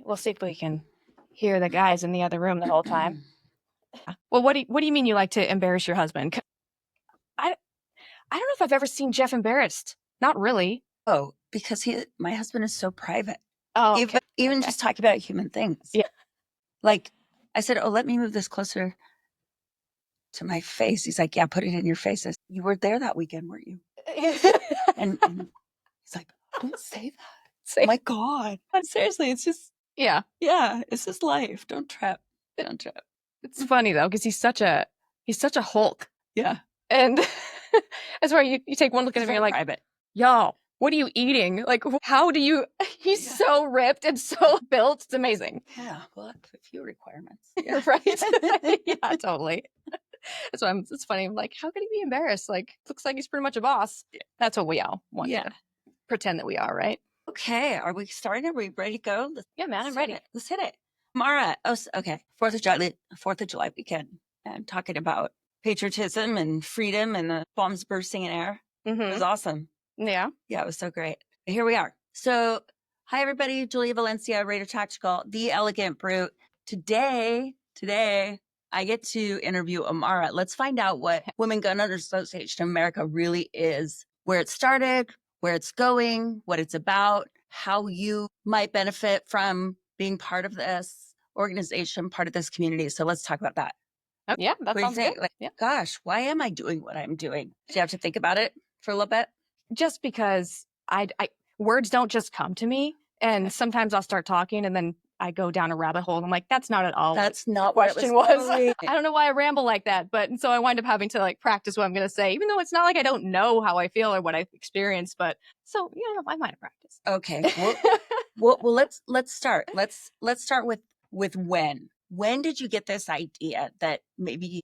We'll see if we can hear the guys in the other room the whole time. Well, what do you mean you like to embarrass your husband? I don't know if I've ever seen Jeff embarrassed. Not really. Oh, because my husband is so private. Oh, okay. Even just talking about human things. Yeah. Like I said, oh, let me move this closer to my face. He's like, yeah, put it in your face. I said, you were there that weekend, weren't you? and he's like, don't say that. Oh my God. Seriously, it's just, yeah, it's just life. Don't trap. It's funny though, because he's such a Hulk. Yeah. And that's why you take one look at him and you're like, private. Yo, what are you eating? Like, how do you, he's so ripped and so built. It's amazing. Yeah, well, a few requirements. Yeah. Right? Yeah, totally. That's why it's funny. I'm like, how could he be embarrassed? Like, looks like he's pretty much a boss. Yeah. That's what we all want to pretend that we are, right? Okay, are we starting? Are we ready to go? Yeah, man, I'm ready. Let's hit it. Mara, okay. 4th of July weekend. And talking about patriotism and freedom and the bombs bursting in air. Mm-hmm. It was awesome. Yeah. Yeah, it was so great. But here we are. So, hi everybody, Julia Valencia, Raider Tactical, the Elegant Brute. Today, I get to interview Amara. Let's find out what Women Gun Owners Association of America really is, where it started, where it's going, what it's about, how you might benefit from being part of this organization, part of this community. So let's talk about that. Okay. Yeah, that sounds good. Like, gosh, why am I doing what I'm doing? Do you have to think about it for a little bit? Just because I words don't just come to me. And sometimes I'll start talking and then I go down a rabbit hole and I'm like, that's not at all. That's not what the question was. I don't know why I ramble like that. But so I wind up having to like practice what I'm going to say, even though it's not like I don't know how I feel or what I've experienced. But so, I might have practiced. Okay. Well, let's start. Let's start with when. When did you get this idea that maybe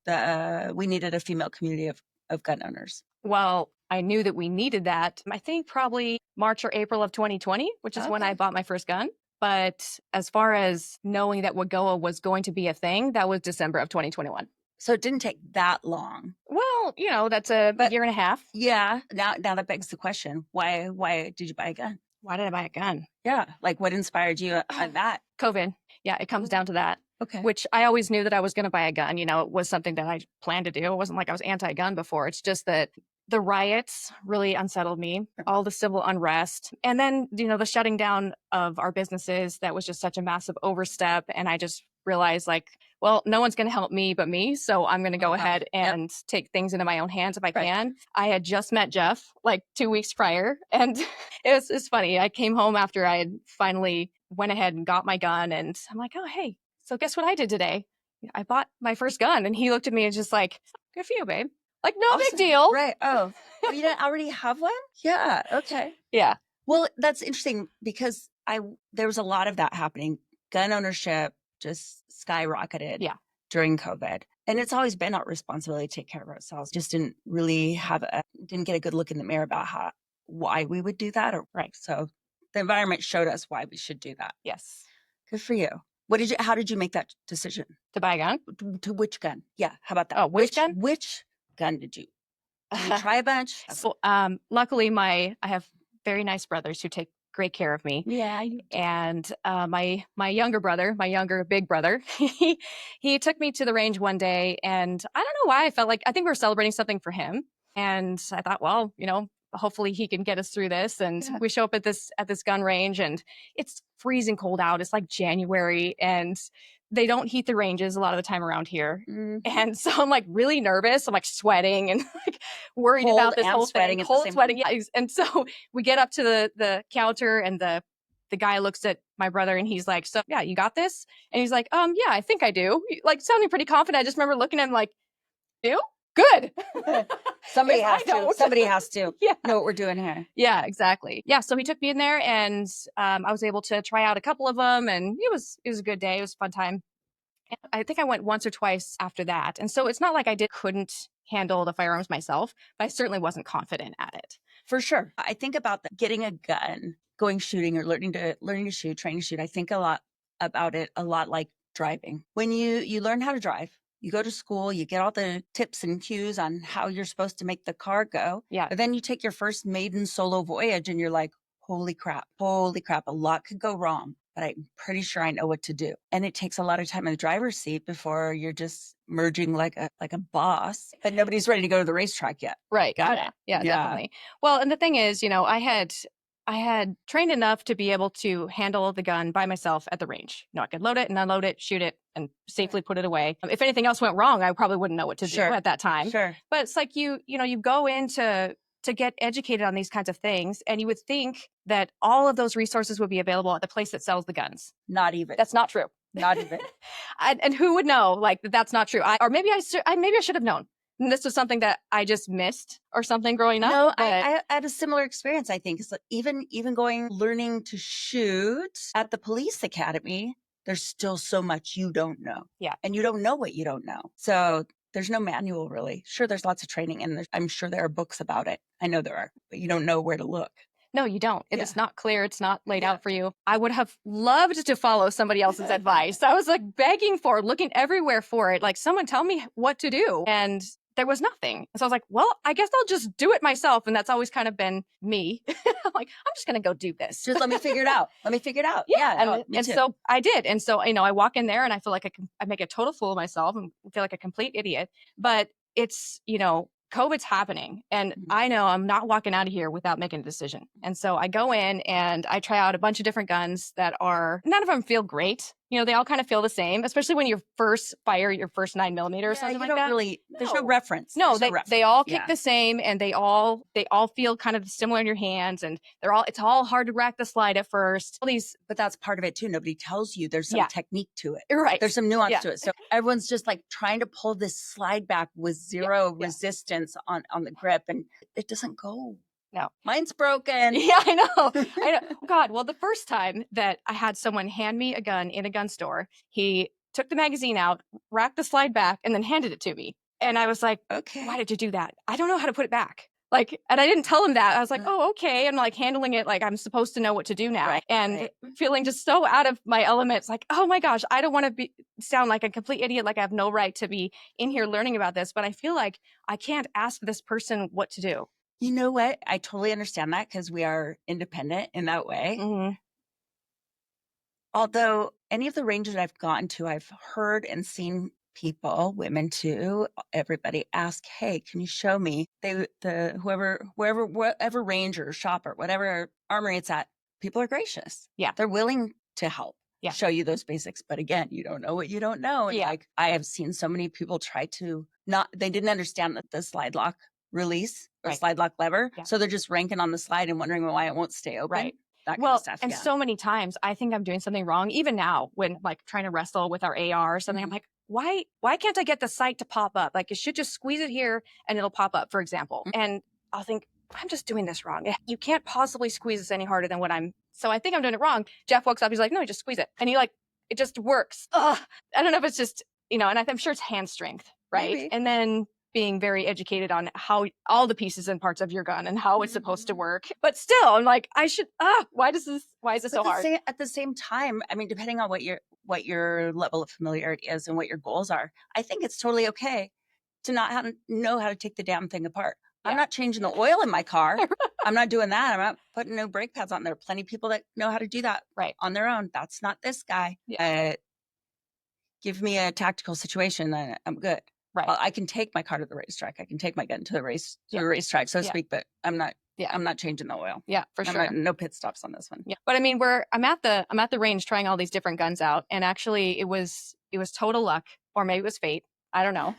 we needed a female community of gun owners? Well, I knew that we needed that. I think probably March or April of 2020, which is when I bought my first gun. But as far as knowing that WGOAA was going to be a thing, that was December of 2021. So it didn't take that long. Well, that's a year and a half. Yeah. Now that begs the question, why did you buy a gun? Why did I buy a gun? Yeah. Like what inspired you on that? COVID. Yeah, it comes down to that. Okay. Which I always knew that I was going to buy a gun. It was something that I planned to do. It wasn't like I was anti-gun before. It's just that the riots really unsettled me, all the civil unrest. And then, the shutting down of our businesses, that was just such a massive overstep. And I just realized like, well, no one's going to help me but me. So I'm going to go ahead and take things into my own hands if I can. I had just met Jeff like 2 weeks prior. And it's funny. I came home after I had finally went ahead and got my gun. And I'm like, oh, hey, so guess what I did today? I bought my first gun. And he looked at me and just like, good for you, babe. Like, no big deal. Right. Oh, you didn't already have one? Yeah. Okay. Yeah. Well, that's interesting because there was a lot of that happening. Gun ownership just skyrocketed during COVID. And it's always been our responsibility to take care of ourselves. Just didn't really didn't get a good look in the mirror about why we would do that. So the environment showed us why we should do that. Yes. Good for you. How did you make that decision? To buy a gun? To which gun? Yeah. How about that? Oh, which gun? Which gun did you try a bunch? So, luckily I have very nice brothers who take great care of me. Yeah. And my younger brother, big brother, he took me to the range one day, and I don't know why I felt like, I think we were celebrating something for him. And I thought, well, hopefully he can get us through this. And we show up at this gun range, and it's freezing cold out. It's like January, and they don't heat the ranges a lot of the time around here. Mm-hmm. And so I'm like really nervous. I'm like sweating and like worried about this whole thing. Cold sweating. Yeah. And so we get up to the counter, and the guy looks at my brother and he's like, so yeah, you got this? And he's like, yeah, I think I do. Like sounding pretty confident. I just remember looking at him like, you? Good. Somebody has to know what we're doing here. Yeah, exactly. Yeah. So he took me in there, and I was able to try out a couple of them, and it was a good day. It was a fun time. And I think I went once or twice after that. And so it's not like I couldn't handle the firearms myself, but I certainly wasn't confident at it. For sure. I think about getting a gun, going shooting, or learning to shoot, training to shoot. I think a lot about it, a lot like driving. When you learn how to drive, you go to school, you get all the tips and cues on how you're supposed to make the car go. Yeah. But then you take your first maiden solo voyage and you're like, holy crap, a lot could go wrong. but I'm pretty sure I know what to do. And it takes a lot of time in the driver's seat before you're just merging like a boss, but nobody's ready to go to the racetrack yet. Right. Got Yeah. it. Yeah, Yeah. definitely. Well, and the thing is, I had trained enough to be able to handle the gun by myself at the range. I could load it and unload it, shoot it, and safely put it away. If anything else went wrong, I probably wouldn't know what to do Sure. at that time. Sure. But it's like you go in to get educated on these kinds of things, and you would think that all of those resources would be available at the place that sells the guns. Not even. That's not true. Not even. And who would know like that's not true? Or maybe I should have known. And this was something that I just missed or something growing up. No, but I had a similar experience, I think. So even learning to shoot at the police academy, there's still so much you don't know. Yeah. And you don't know what you don't know. So there's no manual really. Sure, there's lots of training and I'm sure there are books about it. I know there are, but you don't know where to look. No, you don't. Yeah. It's not clear. It's not laid out for you. I would have loved to follow somebody else's advice. I was like begging for it, looking everywhere for it. Like, someone tell me what to do. And there was nothing. So I was like, well, I guess I'll just do it myself. And that's always kind of been me. I'm like, I'm just going to go do this. Just let me figure it out. Let me figure it out. Yeah. Me And too. so I did. And so, I walk in there and I feel like I make a total fool of myself and feel like a complete idiot. But it's, COVID's happening and I know I'm not walking out of here without making a decision. And so I go in and I try out a bunch of different guns none of them feel great. They all kind of feel the same, especially when you first fire your first 9mm or something like that. There's no reference. No, There's they all kick the same and they all feel kind of similar in your hands and it's all hard to rack the slide at first. But that's part of it too. Nobody tells you there's some technique to it. Right. There's some nuance to it. So everyone's just like trying to pull this slide back with zero resistance on the grip and it doesn't go. No. Mine's broken. Yeah, I know. God, well, the first time that I had someone hand me a gun in a gun store, he took the magazine out, racked the slide back, and then handed it to me. And I was like, okay, why did you do that? I don't know how to put it back. And I didn't tell him that. I was like, oh, okay. I'm like handling it like I'm supposed to know what to do now. Feeling just so out of my elements, like, oh my gosh, I don't want to sound like a complete idiot, like I have no right to be in here learning about this. But I feel like I can't ask this person what to do. You know what? I totally understand that because we are independent in that way. Mm-hmm. Although any of the ranges I've gone to, I've heard and seen people, women too, everybody ask, hey, can you show me? Whoever ranger, shopper, whatever armory it's at, people are gracious. Yeah. They're willing to help. Yeah. Show you those basics. But again, you don't know what you don't know. And like I have seen so many people try to they didn't understand that the slide lock release or slide lock lever. Yeah. So they're just ranking on the slide and wondering why it won't stay open. Right. That kind of stuff. And so many times I think I'm doing something wrong. Even now when like trying to wrestle with our AR or something, I'm like, why can't I get the sight to pop up? Like, it should just squeeze it here and it'll pop up, for example. And I'll think, I'm just doing this wrong. You can't possibly squeeze this any harder than so I think I'm doing it wrong. Jeff walks up, he's like, no, just squeeze it. And it just works. Ugh. I don't know if it's just, and I'm sure it's hand strength, right? Maybe. And then being very educated on how all the pieces and parts of your gun and how it's supposed to work. But still, I'm like, why is this so hard? At the same time, I mean, depending on what your level of familiarity is and what your goals are, I think it's totally okay to not know how to take the damn thing apart. Yeah. I'm not changing the oil in my car. I'm not doing that. I'm not putting no brake pads on. There are plenty of people that know how to do that on their own. That's not this guy. Yeah. Give me a tactical situation, then I'm good. Right. Well, I can take my car to the racetrack. I can take my gun to the racetrack, so to speak. But I'm not. Yeah. I'm not changing the oil. Yeah, for sure. No pit stops on this one. Yeah. But I mean, I'm at the range trying all these different guns out, and actually, it was total luck, or maybe it was fate. I don't know.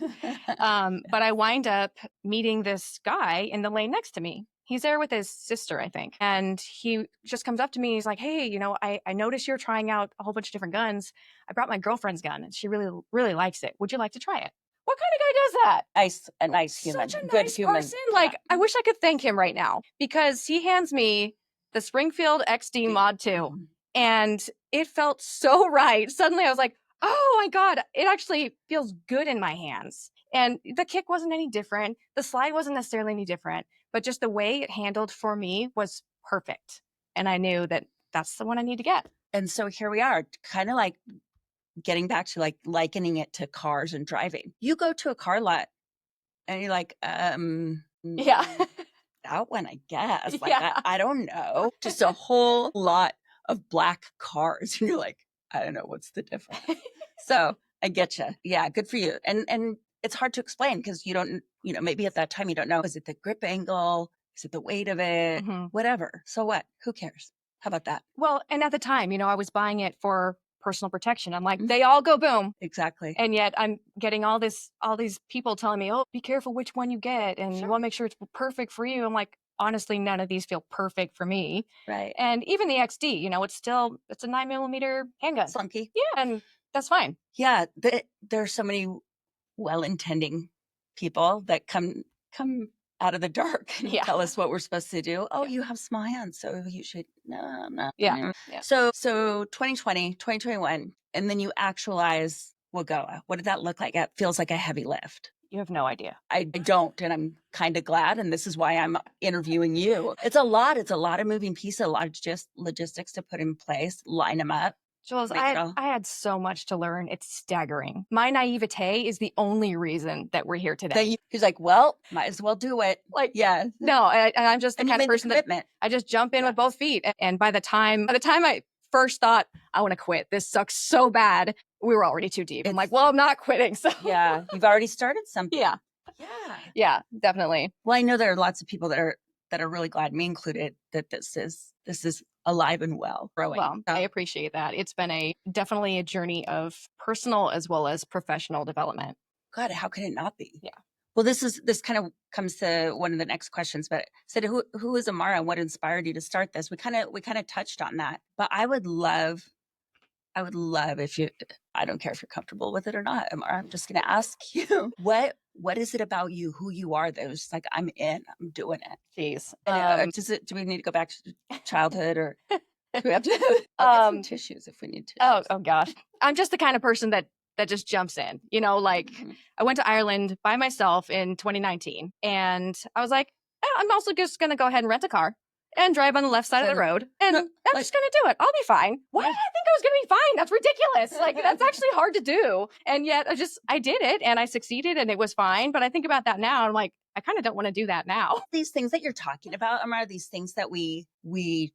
But I wind up meeting this guy in the lane next to me. He's there with his sister, I think. And he just comes up to me. He's like, hey, I noticed you're trying out a whole bunch of different guns. I brought my girlfriend's gun and she really, really likes it. Would you like to try it? What kind of guy does that? A nice human. Such a good human person. Like, I wish I could thank him right now because he hands me the Springfield XD Mod 2 and it felt so right. Suddenly I was like, oh my God, it actually feels good in my hands. And the kick wasn't any different. The slide wasn't necessarily any different, but just the way it handled for me was perfect. And I knew that that's the one I need to get. And so here we are, kind of like getting back to like likening it to cars and driving. You go to a car lot and you're like, yeah, that one, I guess. Like, I don't know. Just a whole lot of black cars. And you're like, I don't know, what's the difference? So I get you. Yeah, good for you. And it's hard to explain because you don't, maybe at that time you don't know. Is it the grip angle? Is it the weight of it? Whatever. So what? Who cares? How about that? Well, and at the time, I was buying it for personal protection. I'm like, they all go boom. Exactly. And yet I'm getting all these people telling me, oh, be careful which one you get. And you want to make sure it's perfect for you. I'm like, honestly, none of these feel perfect for me. Right. And even the XD, it's a 9mm handgun. Slunky. Yeah. And that's fine. Yeah. There are so many well-intending people that come out of the dark and tell us what we're supposed to do. Oh, you have small hands, so you should no. Yeah. So 2020, 2021, and then you actualize WGOAA. What did that look like? It feels like a heavy lift. You have no idea. I don't, and I'm kind of glad, and this is why I'm interviewing you. It's a lot of moving pieces, a lot of just logistics to put in place, line them up. Jules, I had so much to learn. It's staggering. My naivete is the only reason that we're here today. He's like, well, might as well do it. Like, yeah. No, I'm just the kind of person that I just jump in with both feet. And by the time I first thought, I want to quit, this sucks so bad, we were already too deep. I'm like, well, I'm not quitting. So yeah, you've already started something. Yeah, definitely. Well, I know there are lots of people that are really glad, me included, that this is alive and well, growing. Well, I appreciate that. It's been definitely a journey of personal as well as professional development. God, how can it not be? Yeah. Well, this kind of comes to one of the next questions, but said, who is Amara and what inspired you to start this? We kind of touched on that, but I would love if you, I don't care if you're comfortable with it or not, Amara, I'm just going to ask you, what is it about you, who you are that was just like, I'm doing it? Jeez. Do we need to go back to childhood or do we have to I'll get some tissues if we need to? Oh gosh. I'm just the kind of person that just jumps in, I went to Ireland by myself in 2019 and I was like, I'm also just going to go ahead and rent a car and drive on the left side of the road. And I'm just going to do it. I'll be fine. What? I think I was going to be fine. That's ridiculous. That's actually hard to do. And yet I did it and I succeeded and it was fine. But I think about that now. And I'm like, I kind of don't want to do that now. These things that you're talking about, Amara, these things that we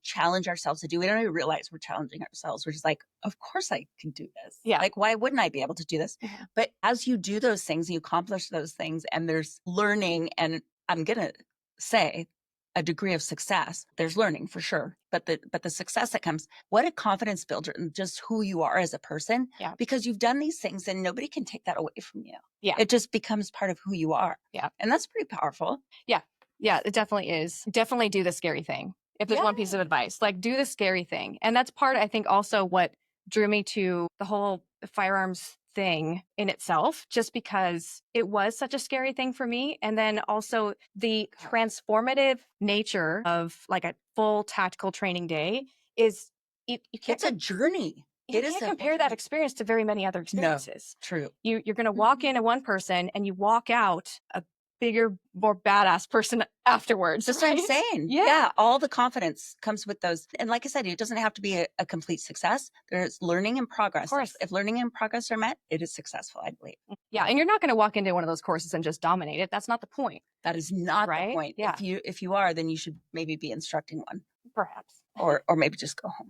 challenge ourselves to do, we don't even realize we're challenging ourselves. We're just like, of course I can do this. Yeah. Like, why wouldn't I be able to do this? But as you do those things, you accomplish those things and there's learning, and I'm going to say a degree of success. There's learning for sure, but the success that comes, what a confidence builder in just who you are as a person. Yeah. Because you've done these things and nobody can take that away from you. Yeah. It just becomes part of who you are. Yeah. And that's pretty powerful. Yeah. Yeah, it definitely is. Definitely do the scary thing. If there's one piece of advice, do the scary thing. And that's part, I think, also what drew me to the whole firearms thing in itself, just because it was such a scary thing for me. And then also the transformative nature of a full tactical training day is it's a journey. You can't compare that experience to very many other experiences. No, true. You're going to walk in a one person and you walk out a bigger, more badass person afterwards. That's what I'm saying. Yeah. All the confidence comes with those. And like I said, it doesn't have to be a complete success. There's learning and progress. Of course. If learning and progress are met, it is successful, I believe. Yeah. And you're not going to walk into one of those courses and just dominate it. That's not the point. That is not the point. Yeah. If you are, then you should maybe be instructing one. Perhaps. Or maybe just go home.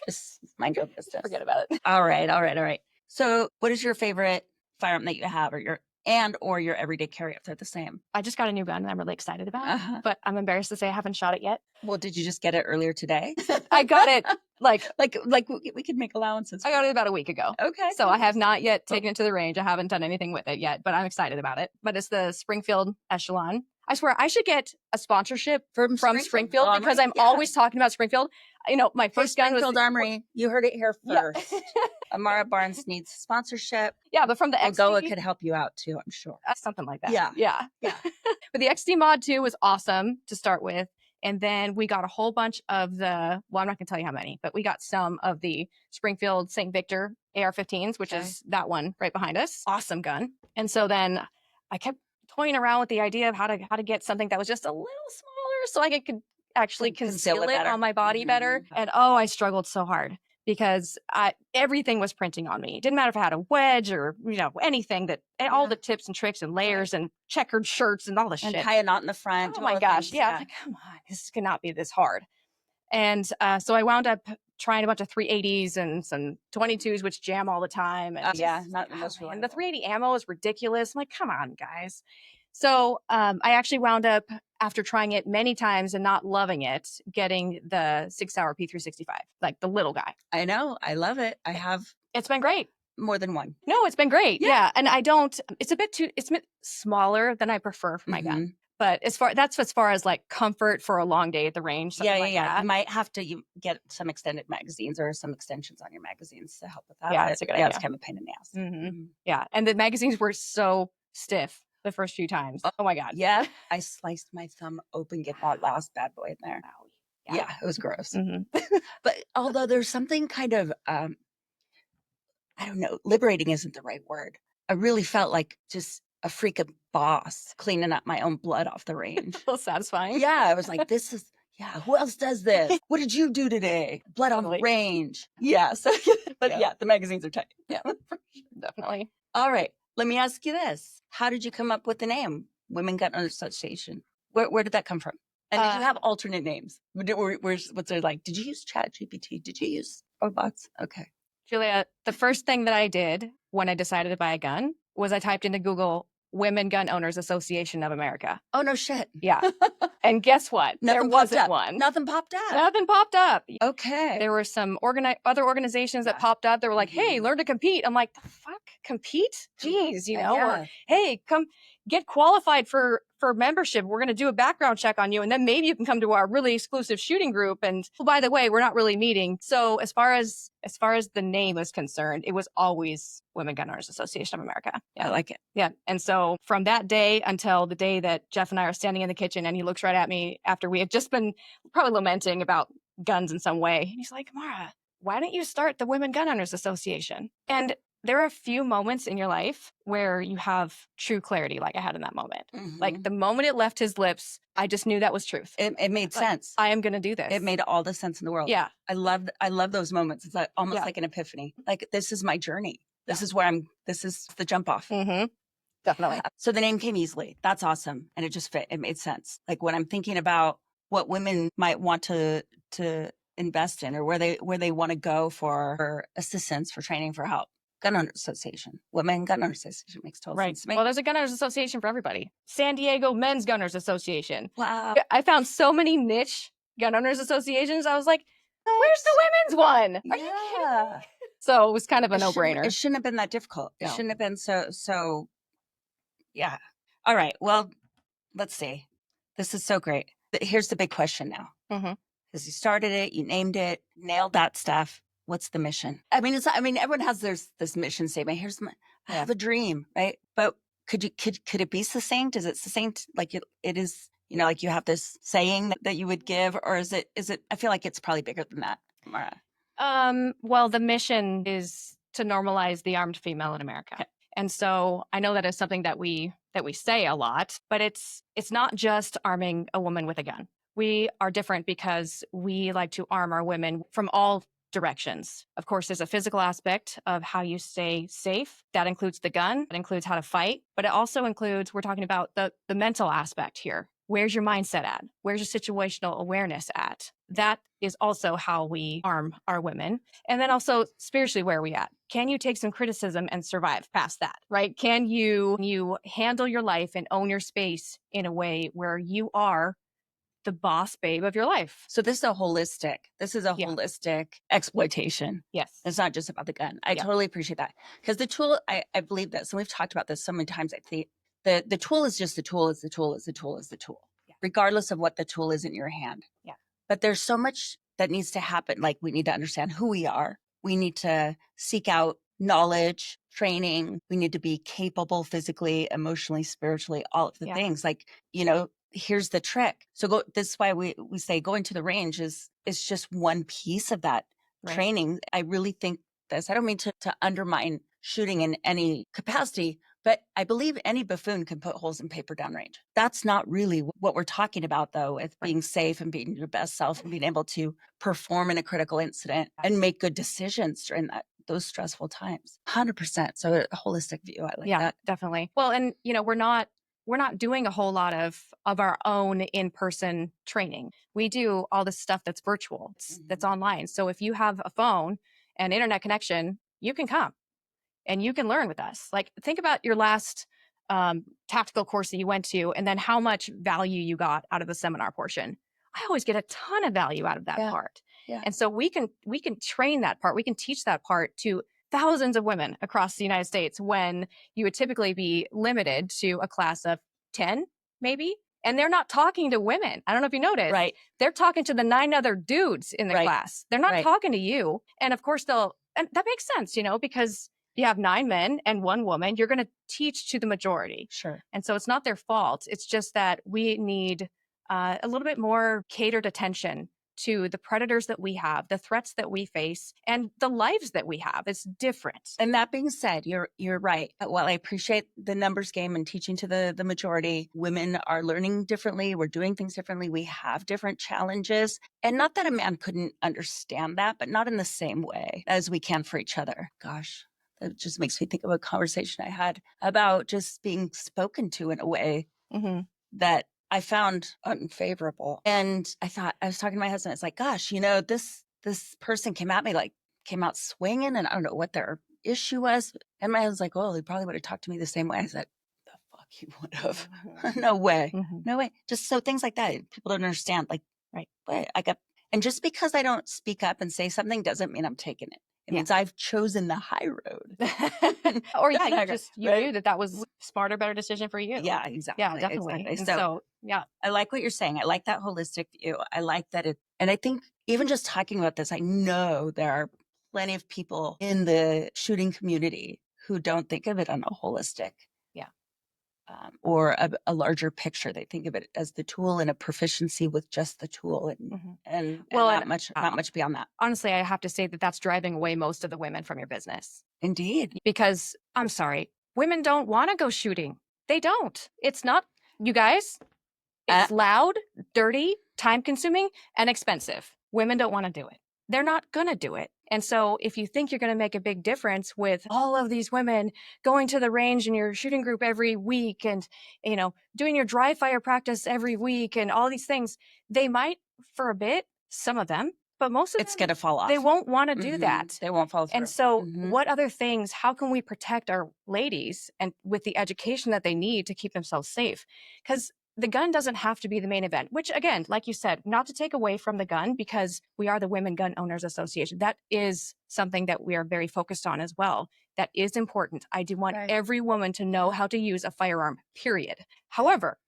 Just mind your business. Forget about it. All right. So what is your favorite firearm that you have, or your everyday carry if they're the same? I just got a new gun and I'm really excited about it, but I'm embarrassed to say I haven't shot it yet. Well, did you just get it earlier today? I got it like we could make allowances. I got it about a week ago. Okay. So I have not yet taken it to the range. I haven't done anything with it yet, but I'm excited about it. But it's the Springfield Echelon. I swear I should get a sponsorship from Springfield because I'm always talking about Springfield. My first gun was Springfield Armory. You heard it here first. Yeah. Amara Barnes needs sponsorship. Yeah, but from the XD, WGOAA could help you out too, I'm sure. Something like that. Yeah. But the XD mod 2 was awesome to start with. And then we got a whole bunch of I'm not going to tell you how many, but we got some of the Springfield St. Victor AR-15s, which is that one right behind us. Awesome gun. And so then I kept toying around with the idea of how to get something that was just a little smaller so I could actually conceal it on my body better. And I struggled so hard because everything was printing on me. It didn't matter if I had a wedge or anything all the tips and tricks and layers and checkered shirts and all the shit. And tie a knot in the front. Oh my gosh. Yeah. Like, come on, this cannot be this hard. And so I wound up trying a bunch of 380s and some 22s, which jam all the time. And Yeah, not the most and reliable. the 380 ammo is ridiculous. I'm like, come on, guys. So I actually wound up, after trying it many times and not loving it, getting the 6 Hour P365, like the little guy. I know. I love it. I have It's been great. more than one. No, it's been great. Yeah. Yeah. And I don't, it's a bit smaller than I prefer for my gun. But that's as far as like comfort for a long day at the range. Yeah, Something like that. You might have to get some extended magazines or some extensions on your magazines to help with that. Yeah, but that's a good yeah, idea. it's kind of a pain in the ass. Mm-hmm. Yeah. And the magazines were so stiff the first few times. Oh my God. Yeah. I sliced my thumb open, get that last bad boy in there. Wow. Yeah, it was gross. Mm-hmm. But although there's something kind of, I don't know, liberating isn't the right word. I really felt like just a freaking boss cleaning up my own blood off the range. A little satisfying. Yeah, I was like, this is, yeah, who else does this? What did you do today? Blood on the range. Yeah. So, but yeah, the magazines are tight. Yeah, definitely. All right. Let me ask you this. How did you come up with the name Women Gun Owners Association? Where did that come from? And did you have alternate names? What's it like? Did you use ChatGPT? Did you use robots? Okay. Julia, the first thing that I did when I decided to buy a gun was I typed into Google Women Gun Owners Association of America. Oh, no shit. Yeah. And guess what? There wasn't one. Nothing popped up. Nothing popped up. Okay. There were some other organizations that popped up. They were like, hey, learn to compete. I'm like, the fuck? Compete? Jeez, you know? Or, hey, come get qualified for membership. We're going to do a background check on you. And then maybe you can come to our really exclusive shooting group. And oh, by the way, we're not really meeting. So as far as the name is concerned, it was always Women Gun Owners Association of America. Yeah. I like it. Yeah. And so from that day until the day that Jeff and I are standing in the kitchen and he looks right at me after we had just been probably lamenting about guns in some way. And he's like, Amara, why don't you start the Women Gun Owners Association? And there are a few moments in your life where you have true clarity, like I had in that moment. Like the moment it left his lips, I just knew that was truth. It made sense. I am going to do this. It made all the sense in the world. Yeah. I love those moments. It's like almost like an epiphany. Like, this is my journey. This is where this is the jump off. Definitely. So the name came easily. That's awesome. And it just fit. It made sense. Like when I'm thinking about what women might want to invest in or where they want to go for assistance, for training, for help. Gun Owners Association. Women Gun Owners Association makes total sense to me. Well, there's a Gun Owners Association for everybody. San Diego Men's Gunners Association. Wow. I found so many niche Gun Owners Associations. I was like, where's the women's one? Are you kidding me? So it was kind of a no-brainer. It shouldn't have been that difficult. No. It shouldn't have been so, yeah. All right. Well, let's see. This is so great. Here's the big question now. Because you started it, you named it, nailed that stuff. What's the mission? I mean, everyone has this mission statement. I have a dream, right? But could it be succinct? Is it succinct? Like it is, like you have this saying that you would give, or is it, I feel like it's probably bigger than that, Amara. Well, the mission is to normalize the armed female in America. Okay. And so I know that is something that we say a lot, but it's not just arming a woman with a gun. We are different because we like to arm our women from all directions. Of course, there's a physical aspect of how you stay safe. That includes the gun. That includes how to fight. But it also includes, we're talking about the mental aspect here. Where's your mindset at? Where's your situational awareness at? That is also how we arm our women. And then also spiritually, where are we at? Can you take some criticism and survive past that, right? Can you handle your life and own your space in a way where you are the boss babe of your life? So this is a holistic exploitation. Yes. It's not just about the gun. I totally appreciate that. Because the tool, I believe this, and we've talked about this so many times. I think the tool is just the tool is the tool is the tool is the tool, regardless of what the tool is in your hand. Yeah. But there's so much that needs to happen. Like, we need to understand who we are. We need to seek out knowledge, training. We need to be capable physically, emotionally, spiritually, all of the things. Like, here's the trick. So this is why we say going to the range is just one piece of that training. I really think this. I don't mean to undermine shooting in any capacity, but I believe any buffoon can put holes in paper downrange. That's not really what we're talking about, though, with being safe and being your best self and being able to perform in a critical incident and make good decisions during those stressful times. 100%. So a holistic view. I like that. Definitely. Well, and we're not we're not doing a whole lot of our own in-person training. We do all this stuff that's virtual, that's online. So if you have a phone and internet connection, you can come and you can learn with us. Like, think about your last tactical course that you went to, and then how much value you got out of the seminar portion. I always get a ton of value out of that part. Yeah. And so we can train that part. We can teach that part to thousands of women across the United States, when you would typically be limited to a class of 10, maybe. And they're not talking to women. I don't know if you noticed. Right. They're talking to the 9 other dudes in the class. They're not talking to you. And of course, and that makes sense, because you have 9 men and 1 woman, you're going to teach to the majority. Sure. And so it's not their fault. It's just that we need a little bit more catered attention to the predators that we have, the threats that we face, and the lives that we have. It's different. And that being said, you're right. While I appreciate the numbers game and teaching to the majority, women are learning differently. We're doing things differently. We have different challenges. And not that a man couldn't understand that, but not in the same way as we can for each other. Gosh, that just makes me think of a conversation I had about just being spoken to in a way that I found unfavorable. And I was talking to my husband, it's like, gosh, this person came at me, came out swinging, and I don't know what their issue was. And my husband's like, well, he probably would have talked to me the same way. I said, the fuck you would have. No way. No way. Just so things like that. People don't understand. Like, right. And just because I don't speak up and say something doesn't mean I'm taking it. It means I've chosen the high road. Or you knew that was smarter, better decision for you. Yeah, exactly. Yeah, definitely. Exactly. So, yeah. I like what you're saying. I like that holistic view. I like that and I think even just talking about this, I know there are plenty of people in the shooting community who don't think of it on a holistic or a larger picture. They think of it as the tool and a proficiency with just the tool and not much beyond that. Honestly, I have to say that that's driving away most of the women from your business. Indeed. Because, I'm sorry, women don't want to go shooting. They don't. It's not, you guys, it's loud, dirty, time consuming, and expensive. Women don't want to do it. They're not going to do it. And so if you think you're going to make a big difference with all of these women going to the range in your shooting group every week and, doing your dry fire practice every week and all these things, they might for a bit, some of them, but most of them, it's going to fall off. They won't want to do that. They won't follow through. And so what other things, how can we protect our ladies and with the education that they need to keep themselves safe? Because the gun doesn't have to be the main event, which again, like you said, not to take away from the gun, because we are the Women Gun Owners Association. That is something that we are very focused on as well. That is important. I do want every woman to know how to use a firearm, period. However,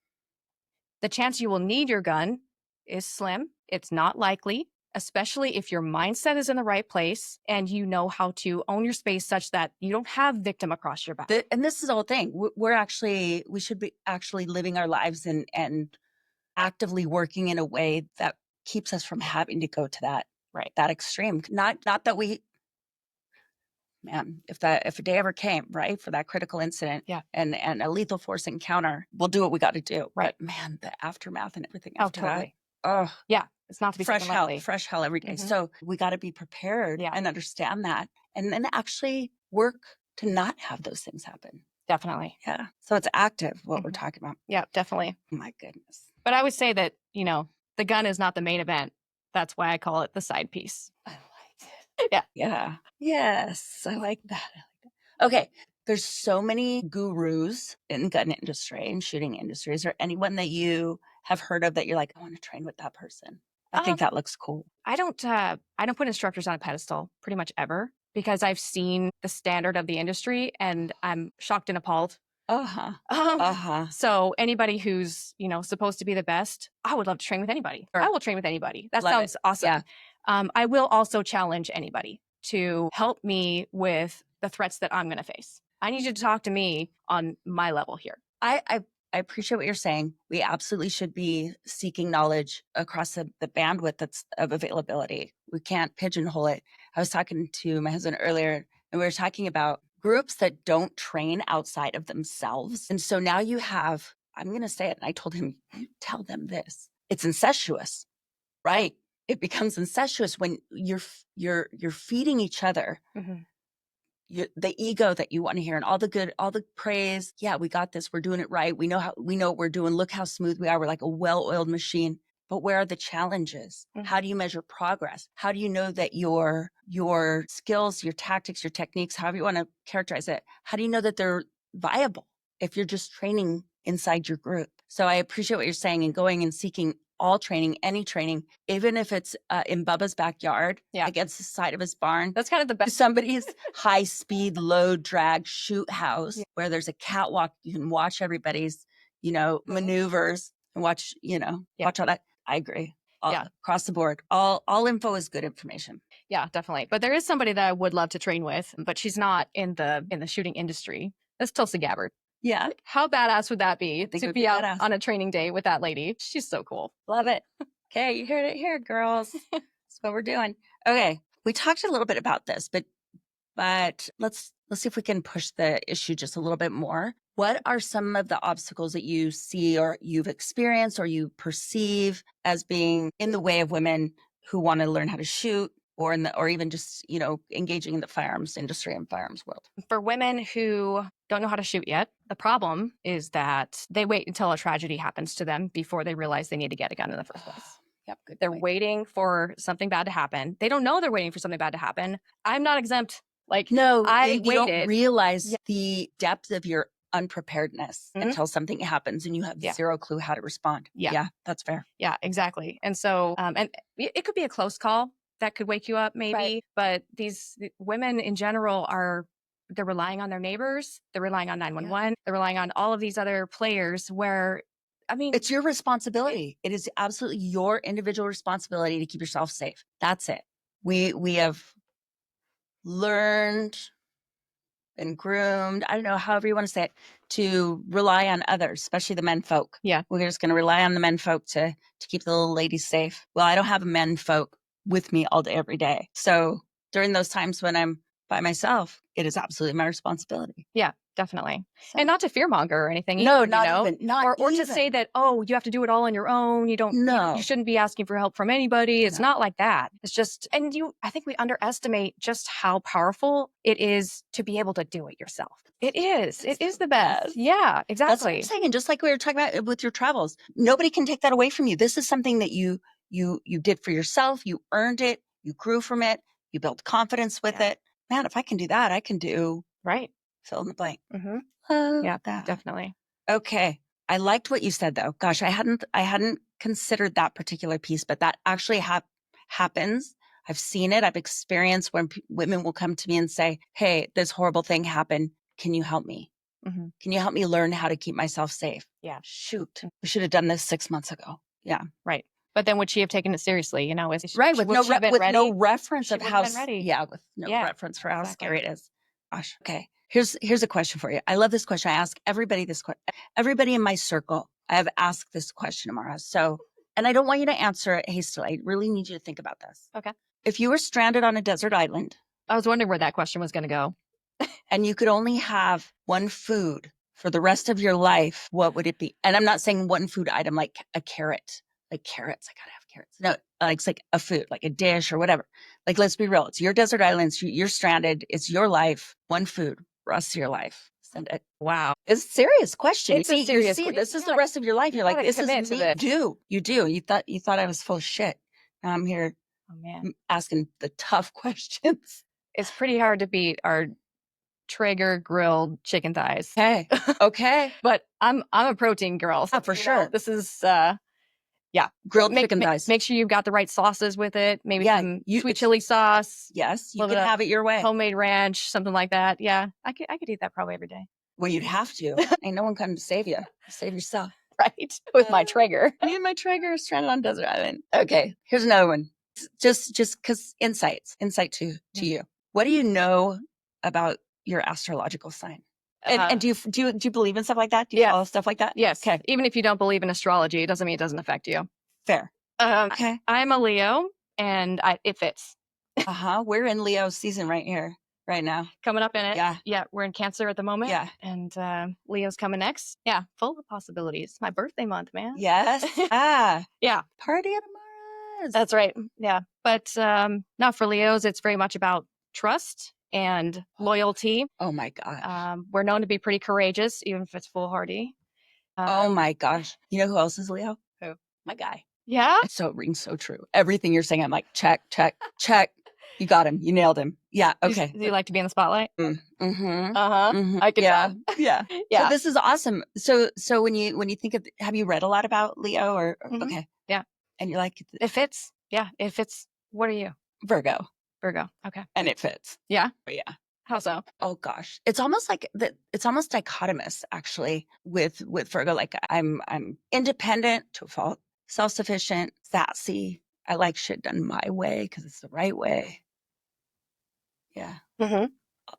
the chance you will need your gun is slim. It's not likely, especially if your mindset is in the right place and you know how to own your space such that you don't have victim across your back. And this is the whole thing. We should be actually living our lives and actively working in a way that keeps us from having to go to that extreme. Not that we, man, if a day ever came, right, for that critical incident and a lethal force encounter, we'll do what we got to do. Right. But man, the aftermath and everything after totally. that. Yeah. It's not to be fresh hell every day. So we got to be prepared and understand that, and then actually work to not have those things happen. Definitely. Yeah. So it's active, what we're talking about. Yeah, definitely. Oh my goodness. But I would say that, the gun is not the main event. That's why I call it the side piece. I like it. Yeah. Yeah. Yes. I like that. Okay. There's so many gurus in gun industry and shooting industry. Is there anyone that you have heard of that you're like, I want to train with that person? I think that looks cool. I don't put instructors on a pedestal pretty much ever, because I've seen the standard of the industry and I'm shocked and appalled. So anybody who's, supposed to be the best, I would love to train with anybody. Sure. I will train with anybody. That sounds awesome. Yeah. I will also challenge anybody to help me with the threats that I'm going to face. I need you to talk to me on my level here. I appreciate what you're saying. We absolutely should be seeking knowledge across the bandwidth that's of availability. We can't pigeonhole it. I was talking to my husband earlier, and we were talking about groups that don't train outside of themselves. And so now you have, I'm going to say it, and I told him, you tell them this. It's incestuous, right? It becomes incestuous when you're feeding each other the ego that you want to hear and all the good, all the praise. Yeah, we got this. We're doing it right. We know what we're doing. Look how smooth we are. We're like a well-oiled machine. But where are the challenges? How do you measure progress? How do you know that your skills, your tactics, your techniques, however you want to characterize it, how do you know that they're viable if you're just training inside your group? So I appreciate what you're saying, and going and seeking all training, any training, even if it's in Bubba's backyard against the side of his barn. That's kind of the best. Somebody's high speed, low drag shoot house where there's a catwalk. You can watch everybody's, maneuvers and watch, watch all that. I agree. Across the board. All info is good information. Yeah, definitely. But there is somebody that I would love to train with, but she's not in the shooting industry. That's Tulsi Gabbard. Yeah. How badass would that be to be out on a training day with that lady? She's so cool. Love it. Okay, you heard it here, girls. That's what we're doing. Okay, we talked a little bit about this, but let's see if we can push the issue just a little bit more. What are some of the obstacles that you see or you've experienced or you perceive as being in the way of women who want to learn how to shoot, or even just, engaging in the firearms industry and firearms world? For women who don't know how to shoot yet, the problem is that they wait until a tragedy happens to them before they realize they need to get a gun in the first place. Yep, good They're point. waiting for something bad to happen. They don't know they're waiting for something bad to happen. I'm not exempt. No, I you don't realize the depth of your unpreparedness until something happens and you have zero clue how to respond. Yeah, that's fair. Yeah, exactly. And so, and it could be a close call that could wake you up maybe, but these women in general they're relying on their neighbors. They're relying on 911. They're relying on all of these other players where, it's your responsibility. It is absolutely your individual responsibility to keep yourself safe. That's it. We have learned and groomed, I don't know, however you want to say it, to rely on others, especially the men folk. Yeah. We're just going to rely on the men folk to keep the little ladies safe. Well, I don't have men folk with me all day, every day. So during those times when I'm by myself, it is absolutely my responsibility. Yeah, definitely. So, and not to fearmonger or anything. No, even, or to say that, oh, you have to do it all on your own. You don't, you shouldn't be asking for help from anybody. It's not like that. It's just, and I think we underestimate just how powerful it is to be able to do it yourself. It is the best. Yeah, exactly. That's what I'm saying. And just like we were talking about with your travels, nobody can take that away from you. This is something that you did for yourself. You earned it. You grew from it. You built confidence with it. Man, if I can do that, I can do fill in the blank. Yeah, definitely. Okay. I liked what you said though. Gosh, I hadn't considered that particular piece, but that actually happens. I've seen it. I've experienced when women will come to me and say, hey, this horrible thing happened. Can you help me? Can you help me learn how to keep myself safe? Yeah. Shoot. We should have done this 6 months ago. Yeah. Right. But then would she have taken it seriously? With no reference of how, with no reference for how scary it is. Gosh. Okay. Here's a question for you. I love this question. I ask everybody this question. Everybody in my circle, I have asked this question, Amara. So, and I don't want you to answer it hastily. I really need you to think about this. Okay. If you were stranded on a desert island. I was wondering where that question was going to go. And you could only have one food for the rest of your life, what would it be? And I'm not saying one food item like a carrot. Like carrots, I gotta have carrots. No, it's like a food, like a dish or whatever. Like, let's be real. It's your desert island. You're stranded. It's your life. One food, rest of your life. Send it. Wow. It's a serious question. It's a serious question. This is the rest of your life. You're like, this is me. You do. You thought I was full of shit. Now I'm here asking the tough questions. It's pretty hard to beat our Traeger grilled chicken thighs. Okay. But I'm a protein girl. So, for sure. This is grilled chicken thighs. Make sure you've got the right sauces with it. Maybe some sweet chili sauce. Yes, you can have it your way. Homemade ranch, something like that. Yeah, I could eat that probably every day. Well, you'd have to. Ain't no one come to save you. Save yourself. Right. With my Traeger. Me and my Traeger stranded on desert island. Okay, here's another one. Just because insight to you. What do you know about your astrological sign? And do you believe in stuff like that? Do you follow stuff like that? Yes. Okay. Even if you don't believe in astrology, it doesn't mean it doesn't affect you. Fair. Okay. I'm a Leo, and it fits. We're in Leo season right now. Coming up in it. Yeah. Yeah. We're in Cancer at the moment. Yeah. And Leo's coming next. Yeah. Full of possibilities. My birthday month, man. Yes. Yeah. Party at Amara's. That's right. Yeah. But not for Leos. It's very much about trust and loyalty. Oh my gosh. We're known to be pretty courageous, even if it's foolhardy. Oh my gosh. You know who else is Leo? Who? My guy. Yeah. So it rings so true. Everything you're saying, I'm like, check, check, check. You got him. You nailed him. Yeah. Okay. Do you like to be in the spotlight? Mm-hmm. Uh-huh. Mm-hmm. I could Yeah. tell. Yeah. Yeah. So this is awesome. So when you think of, have you read a lot about Leo Mhm. okay. Yeah. And you're like, It fits. Yeah, it fits. What are you? Virgo. Virgo. Okay. And it fits. Yeah. But yeah. How so? Oh gosh. It's almost like that. It's almost dichotomous actually with Virgo. Like I'm independent to a fault, self-sufficient, sassy. I like shit done my way because it's the right way. Yeah. Mm-hmm.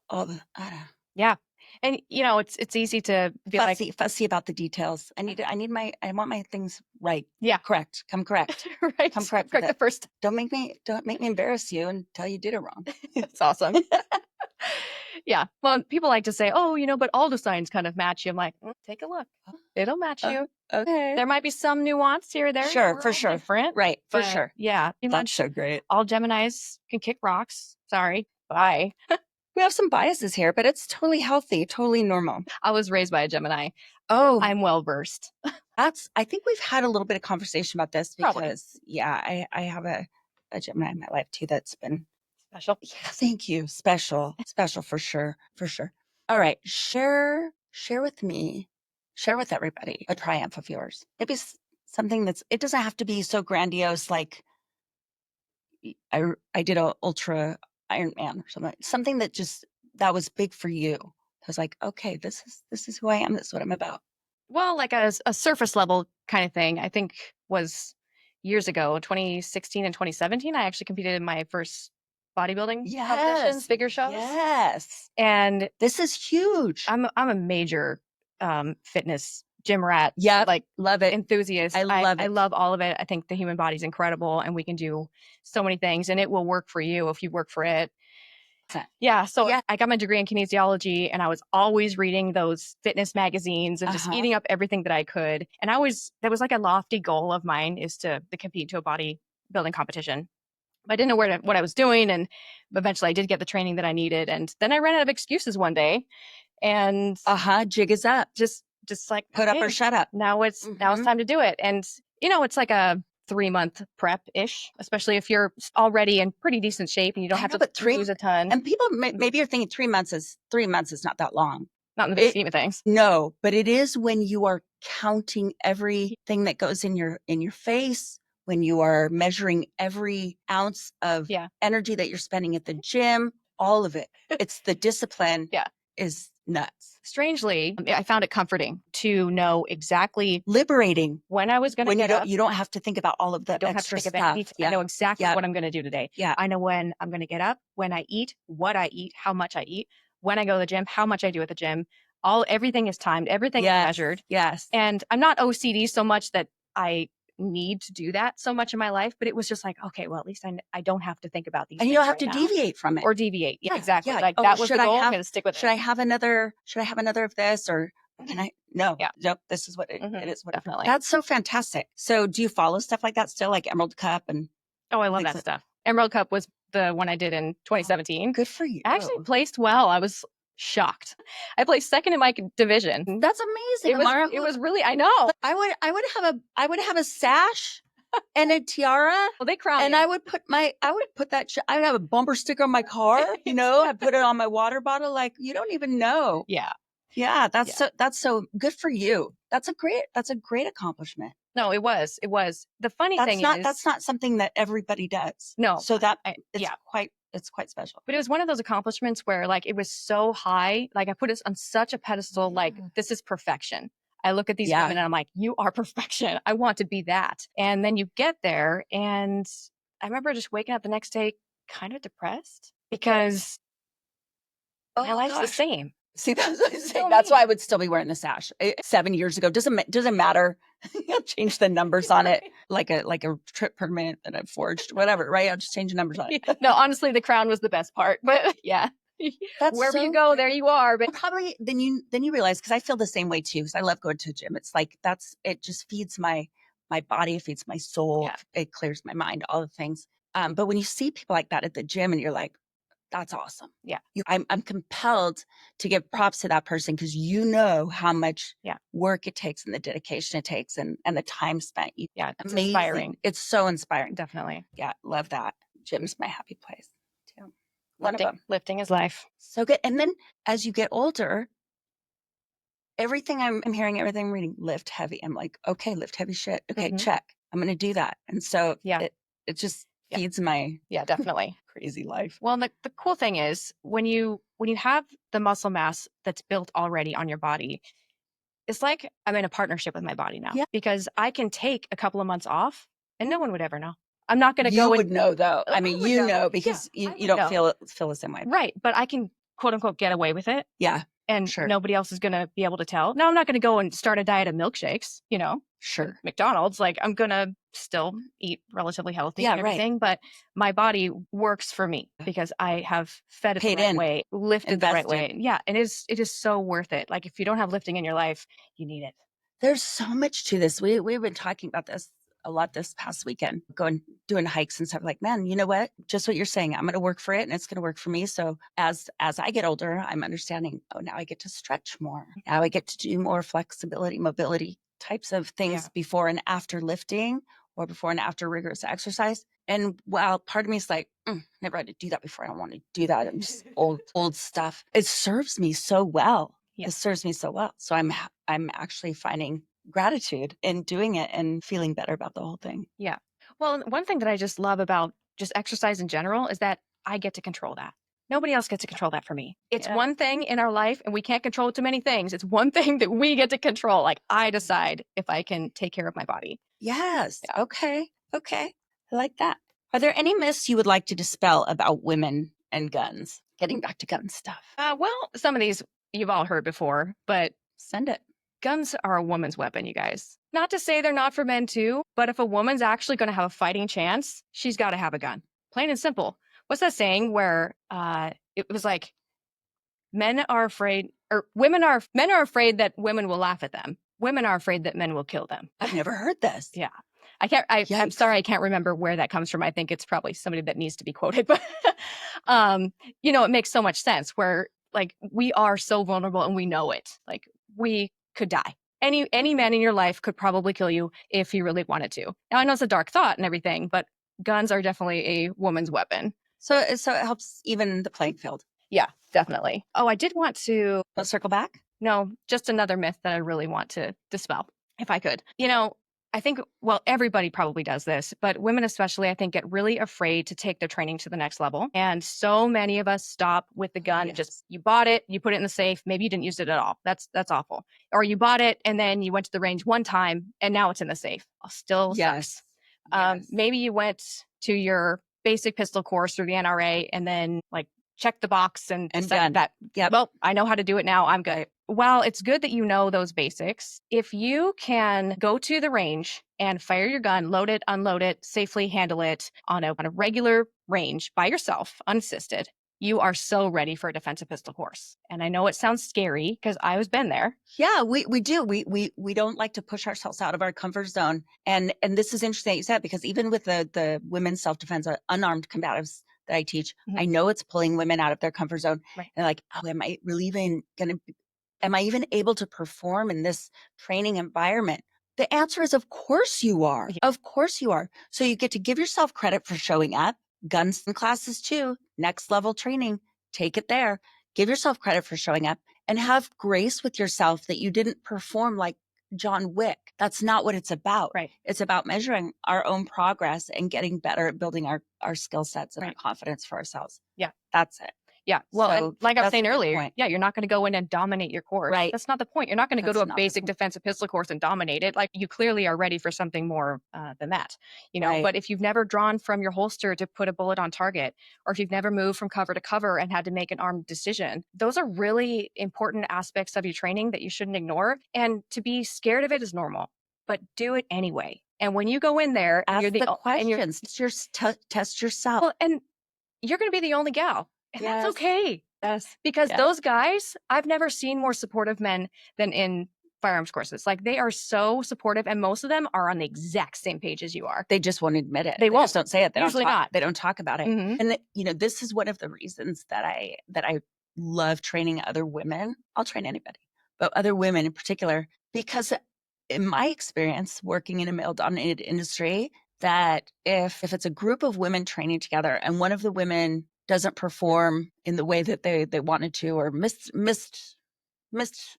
All the, I don't know. Yeah. And it's easy to be like, Fussy about the details. I want my things right. yeah, Correct. Come correct. right. Come correct. Correct the first. Don't make me embarrass you and tell you did it wrong. That's awesome. Yeah. Well, people like to say, oh, but all the signs kind of match you. I'm like, take a look. It'll match you. Okay. There might be some nuance here or there. Sure, We're for all sure. different. Right, for But sure. yeah. That's so great. All Geminis can kick rocks. Sorry. Bye. We have some biases here, but it's totally healthy, totally normal. I was raised by a Gemini. Oh, I'm well versed. I think we've had a little bit of conversation about this because, Probably. yeah, I have a Gemini in my life too that's been Special. Yeah, thank you. Special for sure, for sure. All right, share with me, share with everybody a triumph of yours. Maybe something it doesn't have to be so grandiose. Like I did a ultra Ironman or something that was big for you. I was like, okay, this is who I am. This is what I'm about. Well, like a surface level kind of thing, I think was years ago, 2016 and 2017. I actually competed in my first bodybuilding competitions, bigger shows. Yes. And this is huge. I'm a major fitness gym rat. Yeah. Like love it. Enthusiast. I love it. I love all of it. I think the human body's incredible and we can do so many things and it will work for you if you work for it. Yeah. So Yeah. I got my degree in kinesiology and I was always reading those fitness magazines and just eating up everything that I could. And that was like a lofty goal of mine is to compete to a bodybuilding competition. But I didn't know what I was doing. And eventually I did get the training that I needed. And then I ran out of excuses one day and jig is up. Just like put up or shut up. Now it's time to do it. And it's like a 3-month prep-ish, especially if you're already in pretty decent shape and you don't have to lose a ton. And people maybe you're thinking 3 months is not that long. Not in the big scheme of things. No, but it is when you are counting everything that goes in your face, when you are measuring every ounce of energy that you're spending at the gym, all of it. It's the discipline. Is nuts. Strangely, I found it comforting to know exactly liberating when I was going to get up. You don't have to think about all of the extra stuff. I know exactly what I'm going to do today. Yeah. I know when I'm going to get up, when I eat, what I eat, how much I eat, when I go to the gym, how much I do at the gym. Everything is timed. Everything is measured. Yes. And I'm not OCD so much that I need to do that so much in my life, but it was just like, okay, well, at least I don't have to think about these. And you don't have to deviate from it. Or deviate. Yeah, exactly. Yeah. Like that was the goal. I'm going to stick with it. Should I have another of this or can I? No. Yeah. Nope. This is what it is. Definitely. That's so fantastic. So do you follow stuff like that still, like Emerald Cup and? Oh, I love that stuff. Emerald Cup was the one I did in 2017. Good for you. I actually placed well. I was shocked. I placed second in my division. That's amazing, Amara. It was really, I know. I would have a sash and a tiara. Well, they crowned and me. I would put I would have a bumper sticker on my car, I put it on my water bottle. Like, you don't even know. Yeah. Yeah. That's so good for you. That's a great accomplishment. No, it was. The funny thing is that's not something that everybody does. No. So it's quite special. But it was one of those accomplishments where like it was so high, like I put it on such a pedestal, like this is perfection. I look at these women and I'm like, you are perfection. I want to be that. And then you get there and I remember just waking up the next day kind of depressed because my life's the same. See, that's what I'm saying. That's why I would still be wearing the sash. 7 years ago, doesn't matter. I'll change the numbers on it, like a trip permit that I've forged, whatever. Right? I'll just change the numbers on it. No, honestly, the crown was the best part. But yeah, wherever you go, there you are. But probably then you realize, because I feel the same way too. Because I love going to a gym. It's like it just feeds my body, it feeds my soul, it clears my mind, all the things. But when you see people like that at the gym, and you're like, That's awesome. Yeah. I'm compelled to give props to that person because you know how much work it takes and the dedication it takes and the time spent. Yeah. It's Amazing. inspiring. It's so inspiring. Definitely. Yeah. Love that. Gym's my happy place too. One of them. Lifting is life. So good. And then as you get older, everything I'm hearing, everything I'm reading, lift heavy. I'm like, okay, lift heavy shit. Okay, check. I'm going to do that. And so it just feeds my definitely crazy life. Well, the cool thing is when you have the muscle mass that's built already on your body, it's like I'm in a partnership with my body now because I can take a couple of months off and no one would ever know. I'm not going to go. You would know though. I mean, you know, because you don't feel the same way. Right. But I can quote unquote get away with it. Yeah. And nobody else is going to be able to tell. Now, I'm not going to go and start a diet of milkshakes, you know, McDonald's. Like, I'm going to still eat relatively healthy and everything. But my body works for me because I have fed it the right way, lifted the right way. Yeah. And it is so worth it. Like, if you don't have lifting in your life, you need it. There's so much to this. We've been talking about this a lot this past weekend, doing hikes and stuff. Like, man, you know what? Just what you're saying. I'm going to work for it and it's going to work for me. So as I get older, I'm understanding, oh, now I get to stretch more. Now I get to do more flexibility, mobility types of things before and after lifting or before and after rigorous exercise. And while part of me is like, never had to do that before. I don't want to do that. I'm just old stuff. It serves me so well. It serves me so well. So I'm actually finding gratitude in doing it and feeling better about the whole thing. Yeah. Well, one thing that I just love about just exercise in general is that I get to control that. Nobody else gets to control that for me. It's one thing in our life and we can't control too many things. It's one thing that we get to control. Like I decide if I can take care of my body. Yes. Yeah. Okay. I like that. Are there any myths you would like to dispel about women and guns? Getting back to gun stuff. Well, some of these you've all heard before, but send it. Guns are a woman's weapon, you guys. Not to say they're not for men too, but if a woman's actually going to have a fighting chance, she's got to have a gun. Plain and simple. What's that saying where it was like men are afraid men are afraid that women will laugh at them. Women are afraid that men will kill them. I've never heard this. Yeah. I'm sorry, I can't remember where that comes from. I think it's probably somebody that needs to be quoted, but it makes so much sense where like we are so vulnerable and we know it. Like we could die. Any man in your life could probably kill you if he really wanted to. Now I know it's a dark thought and everything, but guns are definitely a woman's weapon. So it helps even the playing field. Yeah, definitely. Oh, I did want to circle back. No, just another myth that I really want to dispel, if I could. I think, everybody probably does this, but women especially, I think, get really afraid to take their training to the next level. And so many of us stop with the gun. Just you bought it, you put it in the safe. Maybe you didn't use it at all. That's awful. Or you bought it and then you went to the range one time and now it's in the safe. Still sucks. Maybe you went to your basic pistol course through the NRA and then check the box and done that. Yeah. Well, I know how to do it now. I'm good. While it's good that you know those basics, if you can go to the range and fire your gun, load it, unload it, safely handle it on a regular range by yourself, unassisted, you are so ready for a defensive pistol course. And I know it sounds scary because I was been there. Yeah, we do. We don't like to push ourselves out of our comfort zone. And this is interesting that you said, because even with the women's self-defense, unarmed combatives that I teach, I know it's pulling women out of their comfort zone. Right. And like, oh, am I even able to perform in this training environment? The answer is, of course you are. Yeah. Of course you are. So you get to give yourself credit for showing up. Guns and classes too. Next level training. Take it there. Give yourself credit for showing up and have grace with yourself that you didn't perform like John Wick. That's not what it's about. Right. It's about measuring our own progress and getting better at building our skill sets and our confidence for ourselves. Yeah. That's it. Yeah. Well, so like I was saying earlier, you're not going to go in and dominate your course. Right. That's not the point. You're not going to go to a basic defensive pistol course and dominate it. Like you clearly are ready for something more than that, Right. But if you've never drawn from your holster to put a bullet on target, or if you've never moved from cover to cover and had to make an armed decision, those are really important aspects of your training that you shouldn't ignore. And to be scared of it is normal, but do it anyway. And when you go in there, ask you're the questions. Test yourself. Well, and you're going to be the only gal. And that's okay. Yes. Because those guys, I've never seen more supportive men than in firearms courses. Like they are so supportive, and most of them are on the exact same page as you are. They just won't admit it. They won't. Just don't say it. They Usually not. They don't talk about it. Mhm. And this is one of the reasons that I love training other women. I'll train anybody, but other women in particular, because in my experience working in a male-dominated industry, that if it's a group of women training together and one of the women doesn't perform in the way that they wanted to, or missed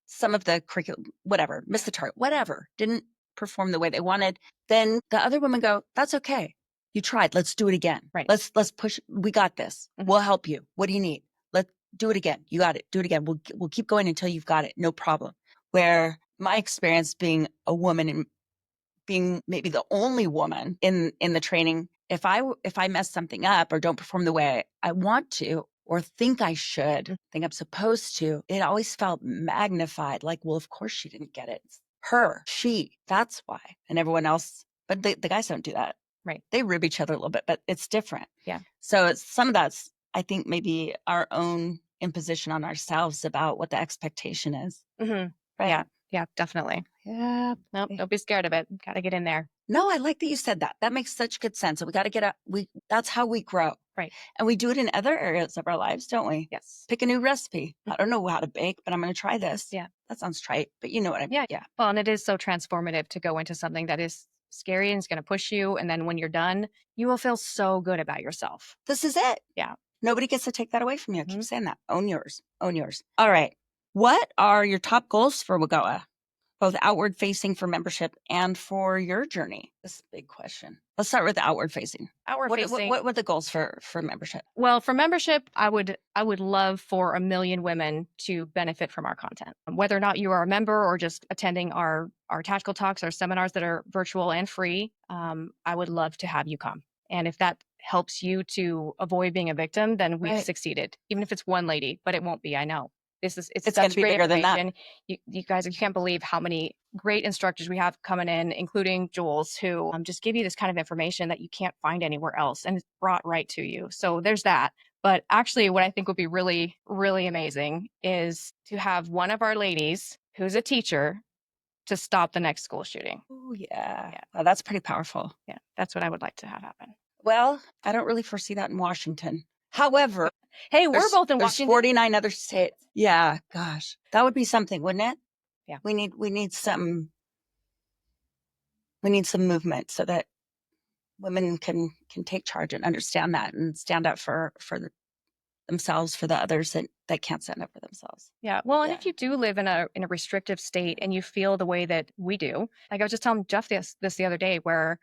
some of the curriculum, whatever, missed the target, whatever, didn't perform the way they wanted, then the other women go, that's okay. You tried. Let's do it again. Right. Let's push. We got this. We'll help you. What do you need? Let's do it again. You got it. Do it again. We'll keep going until you've got it. No problem. Where my experience being a woman and being maybe the only woman in the training, if I mess something up or don't perform the way I want to, or think I should, think I'm supposed to, it always felt magnified. Like, well, of course she didn't get it. Her, she, that's why. And everyone else, but the guys don't do that. Right. They rib each other a little bit, but it's different. Yeah. So it's some of that's, I think, maybe our own imposition on ourselves about what the expectation is. Mm-hmm. Right. Yeah. Yeah, definitely. Yeah. Nope, don't be scared of it. Got to get in there. No, I like that you said that. That makes such good sense. So we got to get that's how we grow. Right. And we do it in other areas of our lives, don't we? Yes. Pick a new recipe. I don't know how to bake, but I'm going to try this. Yeah. That sounds trite, but you know what I mean. Yeah. Well, and it is so transformative to go into something that is scary and it's going to push you. And then when you're done, you will feel so good about yourself. This is it. Yeah. Nobody gets to take that away from you. I keep saying that. Own yours. Own yours. All right. What are your top goals for WGOAA? Both outward facing for membership and for your journey? This is a big question. Let's start with the outward facing. What were the goals for membership? Well, for membership, I would love for 1 million women to benefit from our content. Whether or not you are a member or just attending our tactical talks, our seminars that are virtual and free, I would love to have you come. And if that helps you to avoid being a victim, then we've succeeded. Even if it's one lady, but it won't be, I know. It's going to be bigger than that. You guys, you can't believe how many great instructors we have coming in, including Jules, who just give you this kind of information that you can't find anywhere else, and it's brought right to you. So there's that. But actually, what I think would be really, really amazing is to have one of our ladies who's a teacher to stop the next school shooting. Oh, yeah. Well, that's pretty powerful. Yeah, that's what I would like to have happen. Well, I don't really foresee that in Washington. However, hey, we're both in Washington. 49 other states. Yeah, gosh, that would be something, wouldn't it? Yeah. We need some movement so that women can take charge and understand that and stand up for themselves, for the others that can't stand up for themselves. Yeah. Well, and if you do live in a restrictive state and you feel the way that we do, like I was just telling Jeff this the other day, where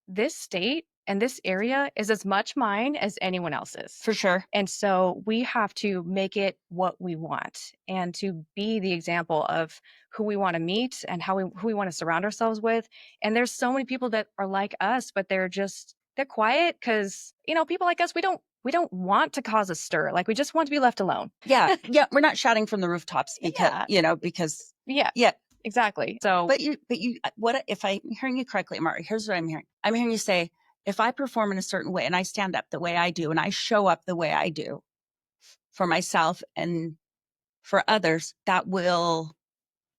this state and this area is as much mine as anyone else's. For sure. And so we have to make it what we want and to be the example of who we want to meet and who we want to surround ourselves with. And there's so many people that are like us, but they're quiet because, people like us, we don't want to cause a stir. Like we just want to be left alone. Yeah. Yeah. We're not shouting from the rooftops because Yeah. Exactly. So, but you, what if I'm hearing you correctly, Amara? Here's what I'm hearing. I'm hearing you say, if I perform in a certain way and I stand up the way I do and I show up the way I do for myself and for others, that will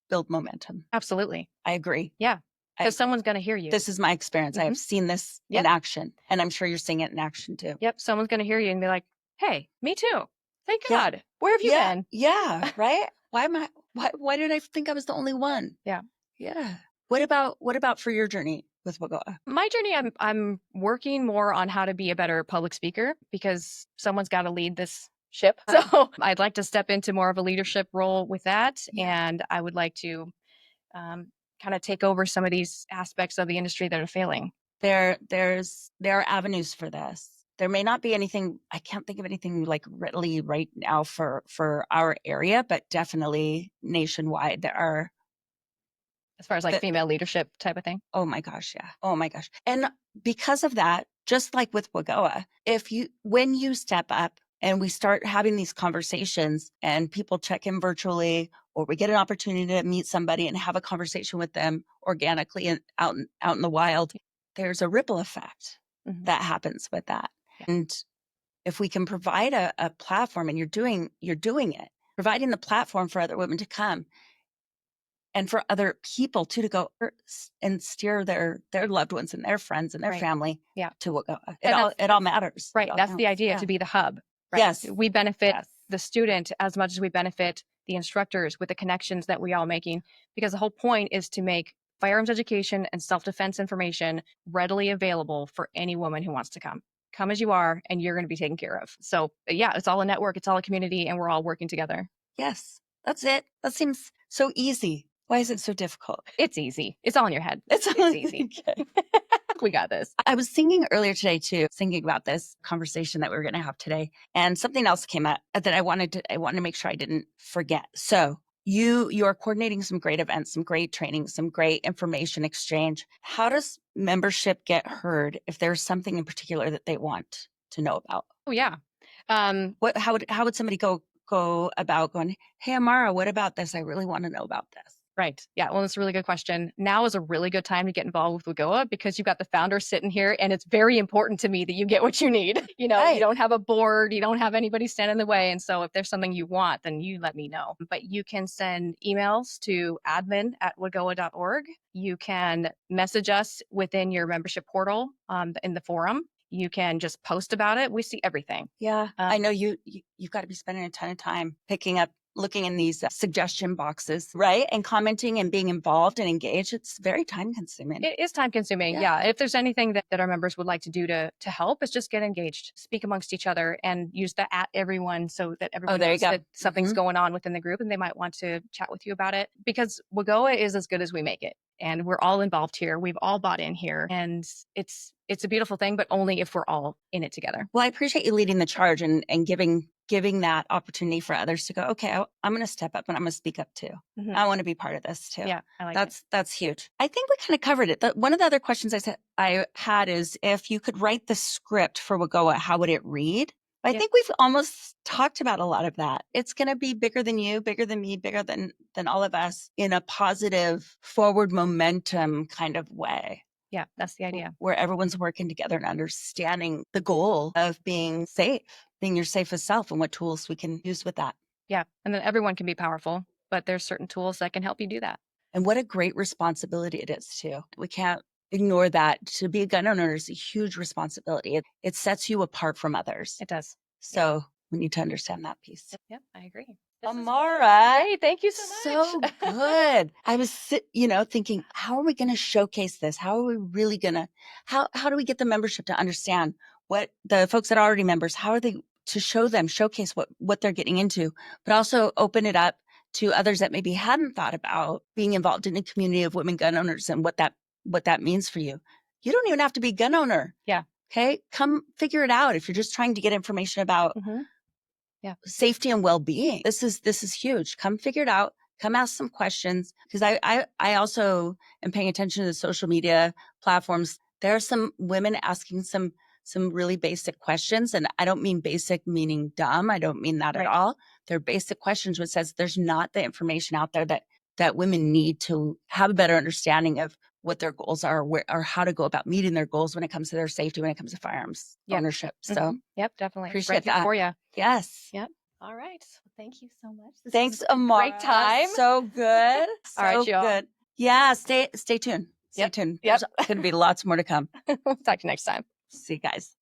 build momentum. Absolutely. I agree. Yeah. Because someone's going to hear you. This is my experience. I have seen this in action, and I'm sure you're seeing it in action too. Yep. Someone's going to hear you and be like, hey, me too. Thank God. Where have you been? Yeah. Right. Why did I think I was the only one? Yeah. Yeah. What about for your journey with WGOAA? My journey, I'm working more on how to be a better public speaker because someone's got to lead this ship. So I'd like to step into more of a leadership role with that. Yeah. And I would like to kind of take over some of these aspects of the industry that are failing. There are avenues for this. There may not be anything, I can't think of anything like readily right now for our area, but definitely nationwide there are. As far as like female leadership type of thing? Oh my gosh, yeah. Oh my gosh. And because of that, just like with WGOAA, when you step up and we start having these conversations and people check in virtually, or we get an opportunity to meet somebody and have a conversation with them organically and out in the wild, there's a ripple effect that happens with that. Yeah. And if we can provide a platform, and you're doing it, providing the platform for other women to come and for other people too to go and steer their loved ones and their friends and their Right. family Yeah. to WGOAA. And It all matters. right. It all That's the counts. idea, Yeah. to be the hub. Right. Yes. We benefit Yes. the student as much as we benefit the instructors with the connections that we all making, because the whole point is to make firearms education and self-defense information readily available for any woman who wants to come. Come as you are, and you're going to be taken care of. So yeah, it's all a network, it's all a community, and we're all working together. Yes. That's it. That seems so easy. Why is it so difficult? It's easy. It's all in your head. It's easy. Okay. We got this. I was thinking earlier today too, thinking about this conversation that we were going to have today, and something else came up that I wanted to make sure I didn't forget. So you are coordinating some great events, some great training, some great information exchange. How does membership get heard if there's something in particular that they want to know about? Oh yeah. How would somebody go about going, hey, Amara, what about this? I really want to know about this. Right. Yeah. Well, that's a really good question. Now is a really good time to get involved with WGOAA because you've got the founders sitting here, and it's very important to me that you get what you need. You know, Right. You don't have a board, you don't have anybody stand in the way. And so if there's something you want, then you let me know. But you can send emails to admin@wgoa.org. You can message us within your membership portal in the forum. You can just post about it. We see everything. Yeah. I know you've got to be spending a ton of time looking in these suggestion boxes, right? And commenting and being involved and engaged. It's very time consuming. It is time consuming. Yeah. If there's anything that our members would like to do to help, it's just get engaged, speak amongst each other, and use the @everyone so that everyone knows that something's going on within the group and they might want to chat with you about it, because WGOAA is as good as we make it. And we're all involved here. We've all bought in here, and it's a beautiful thing, but only if we're all in it together. Well, I appreciate you leading the charge and giving that opportunity for others to go, okay, I'm going to step up and I'm going to speak up too. I want to be part of this too. Yeah, I like it. That's huge. I think we kind of covered it. One of the other questions I had is, if you could write the script for WGOAA, how would it read? I think we've almost talked about a lot of that. It's going to be bigger than you, bigger than me, bigger than all of us, in a positive forward momentum kind of way. Yeah, that's the idea. Where everyone's working together and understanding the goal of being safe, being your safest self, and what tools we can use with that. Yeah. And then everyone can be powerful, but there's certain tools that can help you do that. And what a great responsibility it is too. We can't ignore that. To be a gun owner is a huge responsibility. It sets you apart from others. It does. So we need to understand that piece. Yep, I agree. Amara, hey, thank you so much. So good. I was, thinking, how are we going to showcase this? How are we really going to, how do we get the membership to understand what the folks that are already members, how are they to showcase what they're getting into, but also open it up to others that maybe hadn't thought about being involved in a community of women gun owners and what that means for you. You don't even have to be a gun owner. Yeah. Okay. Come figure it out. If you're just trying to get information about safety and well-being, this is huge. Come figure it out. Come ask some questions. Because I also am paying attention to the social media platforms. There are some women asking some really basic questions. And I don't mean basic meaning dumb. I don't mean that at all. They're basic questions, which says there's not the information out there that women need to have a better understanding of what their goals are, or how to go about meeting their goals when it comes to their safety, when it comes to firearms ownership. So definitely. Appreciate that for you. Yes. Yep. All right. Well, thank you so much. Thanks, Amara. Great time. So good. All right, y'all. Good. Yeah. Stay tuned. Stay tuned. Yep. There's going to be lots more to come. We'll talk to you next time. See you guys.